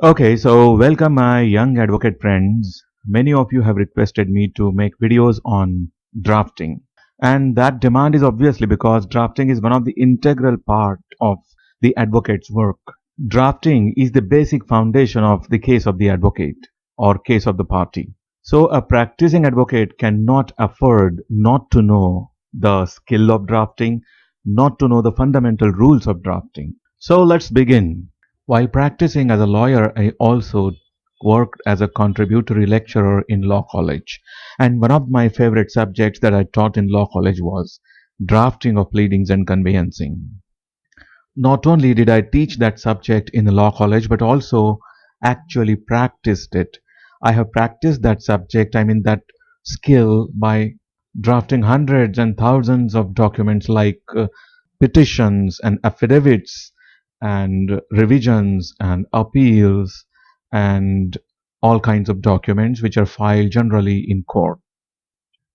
Okay, so welcome my young advocate friends. Many of you have requested me to make videos on drafting. And that demand is obviously because drafting is one of the integral part of the advocate's work. Drafting is the basic foundation of the case of the advocate or case of the party. So a practicing advocate cannot afford not to know the skill of drafting, not to know the fundamental rules of drafting. So let's begin. While practicing as a lawyer, I also worked as a contributory lecturer in law college. And one of my favorite subjects that I taught in law college was drafting of pleadings and conveyancing. Not only did I teach that subject in the law college, but also actually practiced it. I have practiced that subject, that skill by drafting hundreds and thousands of documents like petitions and affidavits and revisions and appeals and all kinds of documents which are filed generally in court.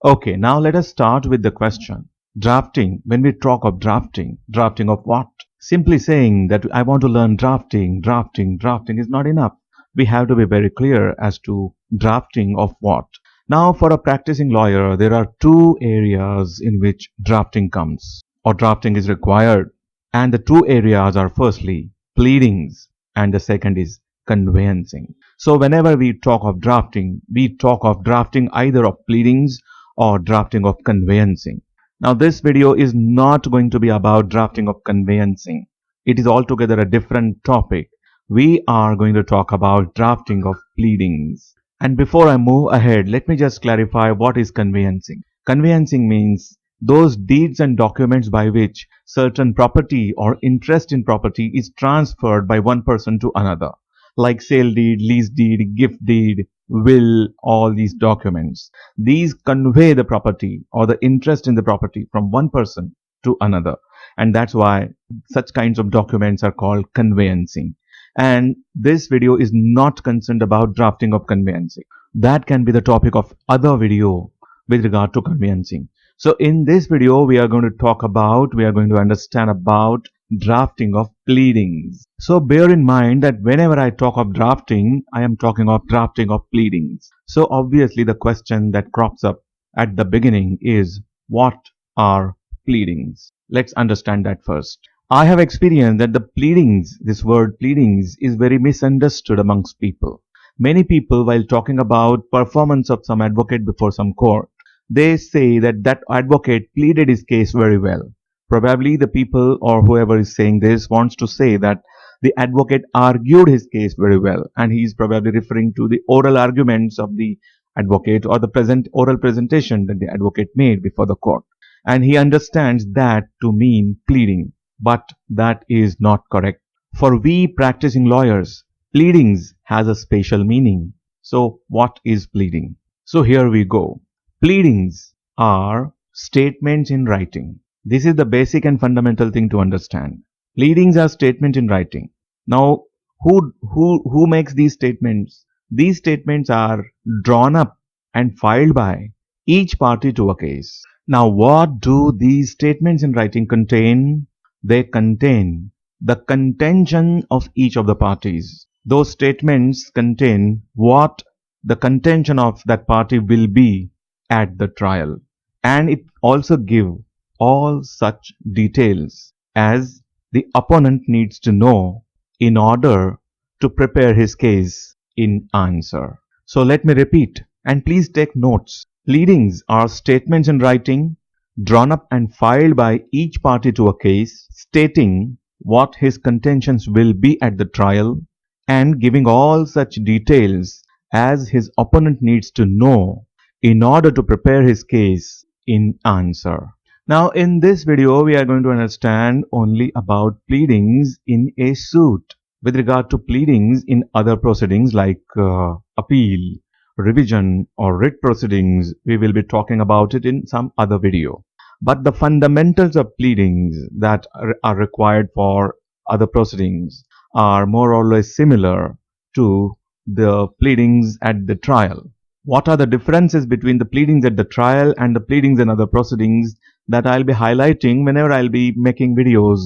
Okay, now let us start with the question. Drafting, when we talk of drafting, drafting of what? Simply saying that I want to learn drafting is not enough. We have to be very clear as to drafting of what. Now, for a practicing lawyer, there are two areas in which drafting comes or drafting is required. And the two areas are firstly pleadings and the second is conveyancing. So whenever we talk of drafting either of pleadings or drafting of conveyancing. Now this video is not going to be about drafting of conveyancing. It is altogether a different topic. We are going to talk about drafting of pleadings. And before I move ahead, let me just clarify what is conveyancing. Conveyancing means those deeds and documents by which certain property or interest in property is transferred by one person to another, like sale deed, lease deed, gift deed, will, all these documents. These convey the property or the interest in the property from one person to another. And that's why such kinds of documents are called conveyancing. And this video is not concerned about drafting of conveyancing. That can be the topic of other video with regard to conveyancing. So in this video, we are going to understand about drafting of pleadings. So bear in mind that whenever I talk of drafting, I am talking of drafting of pleadings. So obviously the question that crops up at the beginning is, what are pleadings? Let's understand that first. I have experienced that the pleadings, this word pleadings, is very misunderstood amongst people. Many people, while talking about performance of some advocate before some court, they say that that advocate pleaded his case very well. Probably the people or whoever is saying this wants to say that the advocate argued his case very well, and he is probably referring to the oral arguments of the advocate or the present oral presentation that the advocate made before the court. And he understands that to mean pleading, but that is not correct. For we practicing lawyers, pleadings has a special meaning. So what is pleading? So here we go. Pleadings are statements in writing. This is the basic and fundamental thing to understand. Pleadings are statements in writing. Now, who makes these statements? These statements are drawn up and filed by each party to a case. Now, what do these statements in writing contain? They contain the contention of each of the parties. Those statements contain what the contention of that party will be at the trial, and it also give all such details as the opponent needs to know in order to prepare his case in answer. So let me repeat, and please take notes. Pleadings are statements in writing drawn up and filed by each party to a case, stating what his contentions will be at the trial and giving all such details as his opponent needs to know in order to prepare his case in answer. Now in this video we are going to understand only about pleadings in a suit. With regard to pleadings in other proceedings like appeal, revision or writ proceedings, we will be talking about it in some other video. But the fundamentals of pleadings that are required for other proceedings are more or less similar to the pleadings at the trial. What are the differences between the pleadings at the trial and the pleadings in other proceedings that I'll be highlighting whenever I'll be making videos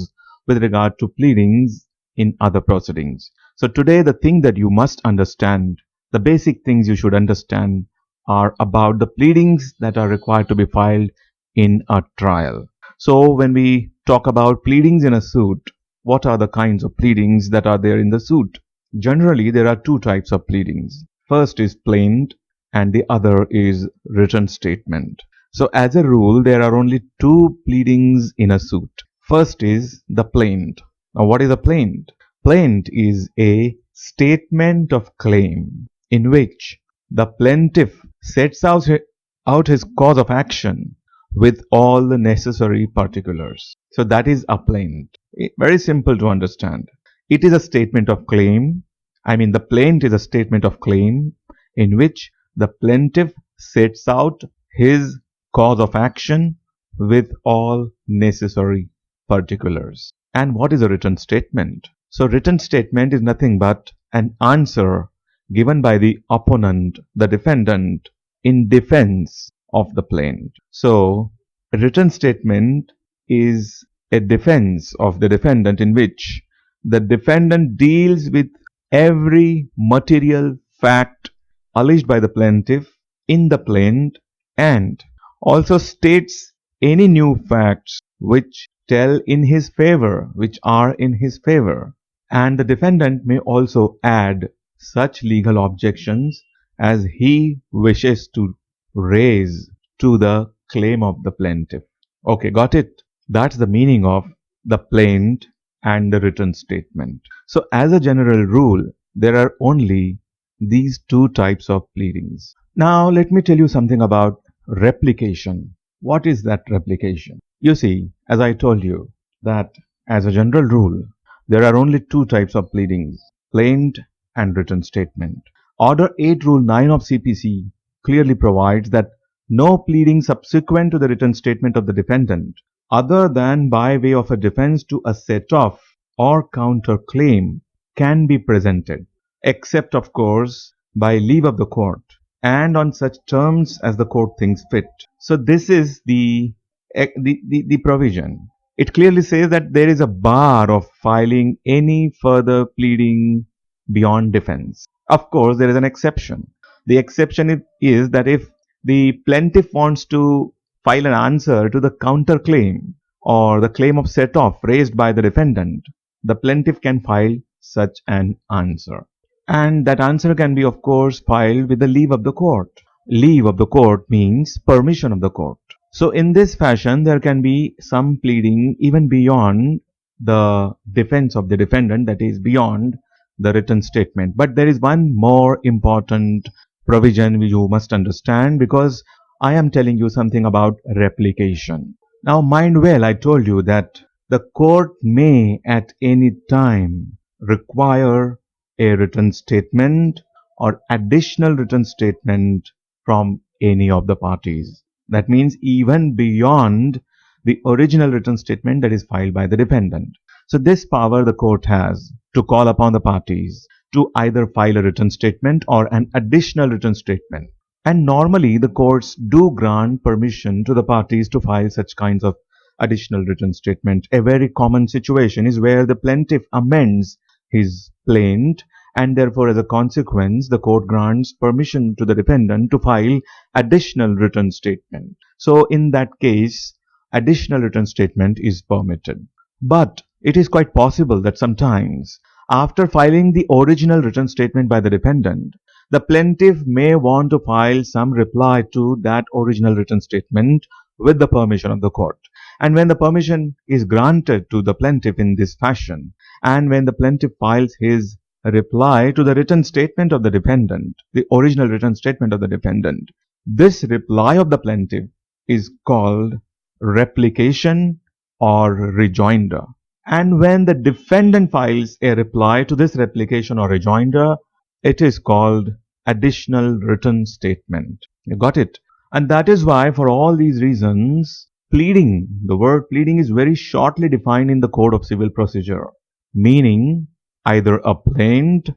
with regard to pleadings in other proceedings. So today the thing that you must understand, the basic things you should understand are about the pleadings that are required to be filed in a trial. So when we talk about pleadings in a suit, what are the kinds of pleadings that are there in the suit? Generally, there are two types of pleadings. First is plaint and the other is written statement. So as a rule, there are only two pleadings in a suit. First is the plaint. Now what is a plaint? Plaint is a statement of claim in which the plaintiff sets out his cause of action with all the necessary particulars. So that is a plaint. Very simple to understand. It is a statement of claim. The plaint is a statement of claim in which the plaintiff sets out his cause of action with all necessary particulars. And what is a written statement? So written statement is nothing but an answer given by the opponent, the defendant, in defense of the plaintiff. So a written statement is a defense of the defendant in which the defendant deals with every material fact alleged by the plaintiff in the plaint and also states any new facts which tell in his favor, which are in his favor. And the defendant may also add such legal objections as he wishes to raise to the claim of the plaintiff. Okay, got it? That's the meaning of the plaint and the written statement. So as a general rule, there are only these two types of pleadings. Now let me tell you something about replication. What is that replication? You see, as I told you, that as a general rule, there are only two types of pleadings, plaint and written statement. Order 8 Rule 9 of CPC clearly provides that no pleading subsequent to the written statement of the defendant, other than by way of a defense to a set-off or counter-claim, can be presented, except of course by leave of the court and on such terms as the court thinks fit. So this is the provision. It clearly says that there is a bar of filing any further pleading beyond defense. Of course, there is an exception. The exception is that if the plaintiff wants to file an answer to the counterclaim or the claim of set-off raised by the defendant, the plaintiff can file such an answer. And that answer can be, of course, filed with the leave of the court. Leave of the court means permission of the court. So in this fashion, there can be some pleading even beyond the defense of the defendant, that is beyond the written statement. But there is one more important provision which you must understand, because I am telling you something about replication. Now mind well, I told you that the court may at any time require a written statement or additional written statement from any of the parties. That means even beyond the original written statement that is filed by the defendant. So this power the court has to call upon the parties to either file a written statement or an additional written statement. And normally the courts do grant permission to the parties to file such kinds of additional written statement. A very common situation is where the plaintiff amends his plaint, and therefore as a consequence the court grants permission to the defendant to file additional written statement. So in that case, additional written statement is permitted. But it is quite possible that sometimes after filing the original written statement by the defendant, the plaintiff may want to file some reply to that original written statement with the permission of the court. And when the permission is granted to the plaintiff in this fashion, and when the plaintiff files his reply to the written statement of the defendant, the original written statement of the defendant, this reply of the plaintiff is called replication or rejoinder. And when the defendant files a reply to this replication or rejoinder, it is called additional written statement. You got it? And that is why, for all these reasons, pleading, the word pleading is very shortly defined in the Code of Civil Procedure, meaning either a plaint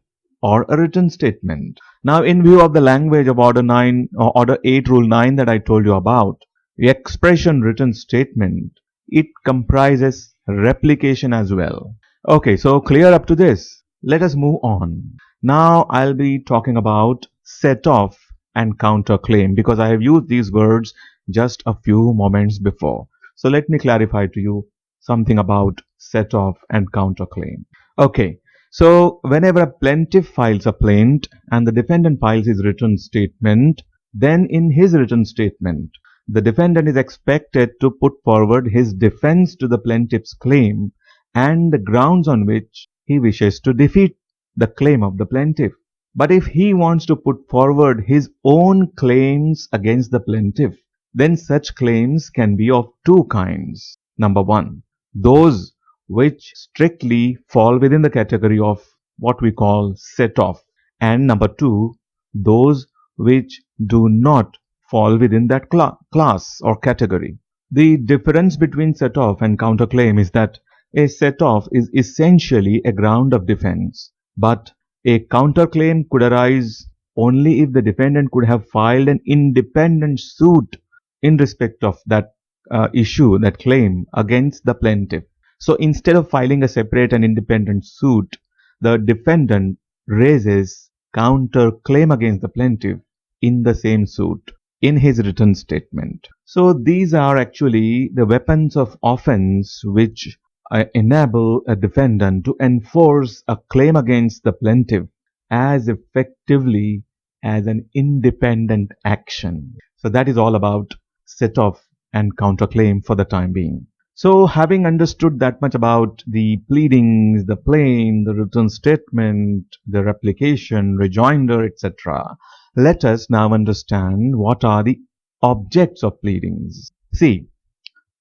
or a written statement. Now, in view of the language of Order 9 or Order 8 Rule 9 that I told you about, the expression written statement, it comprises replication as well. Okay, so clear up to this. Let us move on. Now I'll be talking about set off and counterclaim because I have used these words just a few moments before. So let me clarify to you something about set off and counterclaim. Okay, so whenever a plaintiff files a plaint and the defendant files his written statement, then in his written statement, the defendant is expected to put forward his defense to the plaintiff's claim and the grounds on which he wishes to defeat the claim of the plaintiff. But if he wants to put forward his own claims against the plaintiff, then such claims can be of two kinds. Number one, those which strictly fall within the category of what we call set off. And number two, those which do not fall within that class or category. The difference between set off and counterclaim is that a set off is essentially a ground of defense, but a counterclaim could arise only if the defendant could have filed an independent suit in respect of that issue, that claim against the plaintiff. So instead of filing a separate and independent suit, the defendant raises counterclaim against the plaintiff in the same suit in his written statement. So these are actually the weapons of offense which enable a defendant to enforce a claim against the plaintiff as effectively as an independent action. So that is all about set off and counterclaim for the time being. So having understood that much about the pleadings, the claim, the written statement, the replication, rejoinder, etc., let us now understand what are the objects of pleadings. See,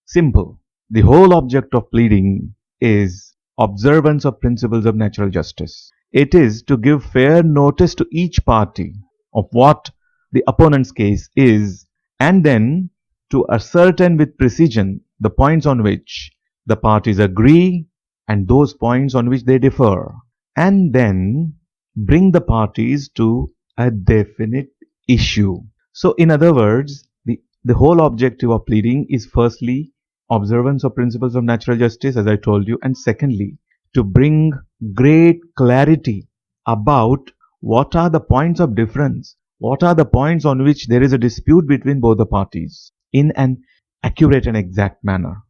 simple. The whole object of pleading is observance of principles of natural justice. It is to give fair notice to each party of what the opponent's case is, and then to ascertain with precision the points on which the parties agree and those points on which they differ, and then bring the parties to a definite issue. So, in other words, the whole objective of pleading is firstly observance of principles of natural justice, as I told you, and secondly, to bring great clarity about what are the points of difference, what are the points on which there is a dispute between both the parties in an accurate and exact manner.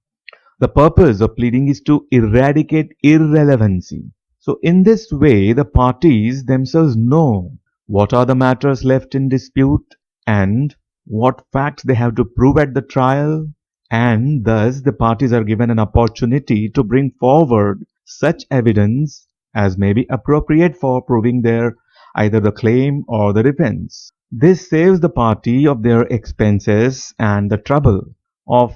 The purpose of pleading is to eradicate irrelevancy. So, in this way, the parties themselves know what are the matters left in dispute and what facts they have to prove at the trial, and thus the parties are given an opportunity to bring forward such evidence as may be appropriate for proving their either the claim or the defense. This saves the party of their expenses and the trouble of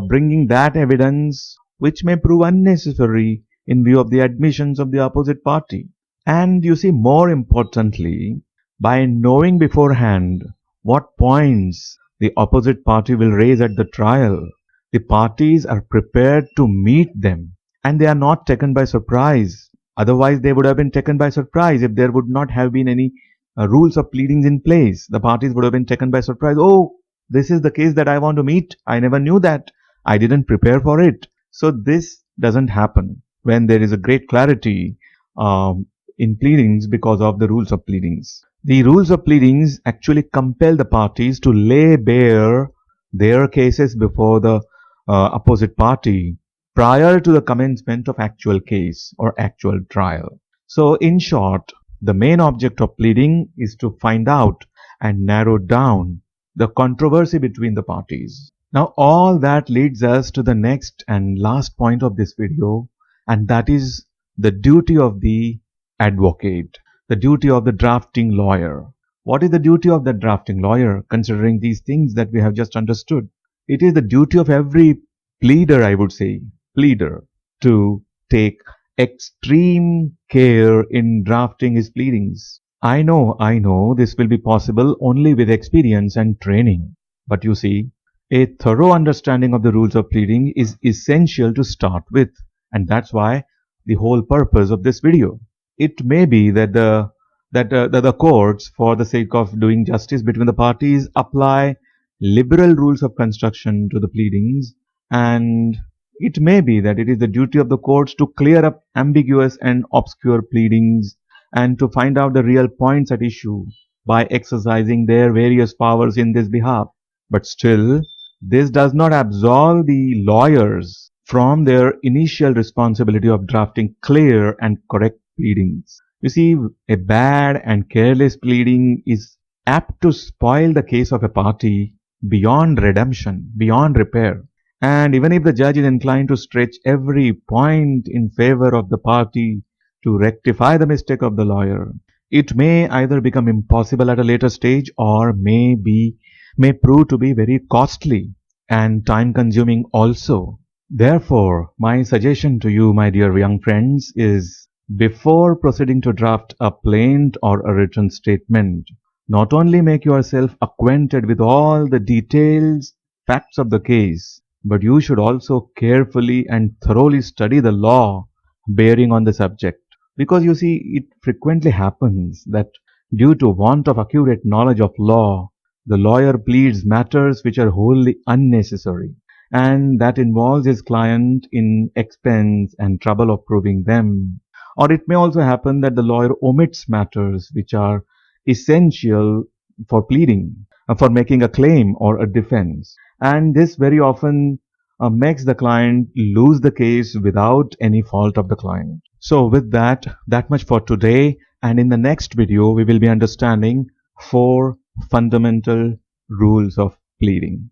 bringing that evidence which may prove unnecessary in view of the admissions of the opposite party. And you see, more importantly, by knowing beforehand what points the opposite party will raise at the trial, the parties are prepared to meet them and they are not taken by surprise. Otherwise, they would have been taken by surprise if there would not have been any rules of pleadings in place. The parties would have been taken by surprise. Oh, this is the case that I want to meet. I never knew that. I didn't prepare for it. So this doesn't happen when there is a great clarity in pleadings because of the rules of pleadings. The rules of pleadings actually compel the parties to lay bare their cases before the opposite party prior to the commencement of actual case or actual trial. So in short, the main object of pleading is to find out and narrow down the controversy between the parties. Now all that leads us to the next and last point of this video, and that is the duty of the advocate, the duty of the drafting lawyer. What is the duty of the drafting lawyer considering these things that we have just understood? It is the duty of every pleader, I would say, pleader, to take extreme care in drafting his pleadings. I know this will be possible only with experience and training. But you see, a thorough understanding of the rules of pleading is essential to start with. And that's why the whole purpose of this video. It may be that the courts, for the sake of doing justice between the parties, apply liberal rules of construction to the pleadings, and It may be that it is the duty of the courts to clear up ambiguous and obscure pleadings and to find out the real points at issue by exercising their various powers in this behalf. But still, this does not absolve the lawyers from their initial responsibility of drafting clear and correct pleadings. You see, a bad and careless pleading is apt to spoil the case of a party beyond redemption, beyond repair. And even if the judge is inclined to stretch every point in favor of the party to rectify the mistake of the lawyer, it may either become impossible at a later stage or may prove to be very costly and time consuming also. Therefore, my suggestion to you, my dear young friends, is before proceeding to draft a plaint or a written statement, not only make yourself acquainted with all the details, facts of the case, but you should also carefully and thoroughly study the law bearing on the subject. Because you see, it frequently happens that due to want of accurate knowledge of law, the lawyer pleads matters which are wholly unnecessary, and that involves his client in expense and trouble of proving them. Or it may also happen that the lawyer omits matters which are essential for pleading, for making a claim or a defense. And this very often makes the client lose the case without any fault of the client. So with that much for today. And in the next video, we will be understanding four fundamental rules of pleading.